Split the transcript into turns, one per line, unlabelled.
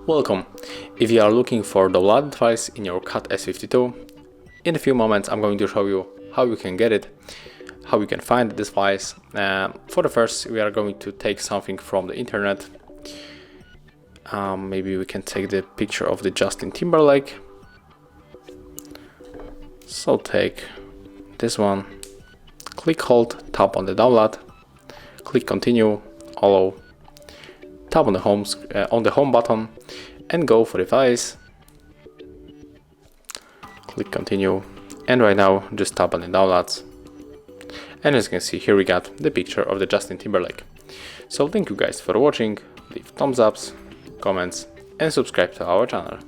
Welcome! If you are looking for the download device in your CAT S52, in a few moments I'm going to show you how you can get it, how you can find this device. For the first, we are going to take something from the internet. Maybe we can take the picture of the Justin Timberlake. So take this one, click hold, tap on the download, click continue, allow, tap on the home button and go for the device. Click continue, and right now just tap on the downloads. And as you can see, here we got the picture of the Justin Timberlake. So thank you guys for watching, leave thumbs ups, comments and subscribe to our channel.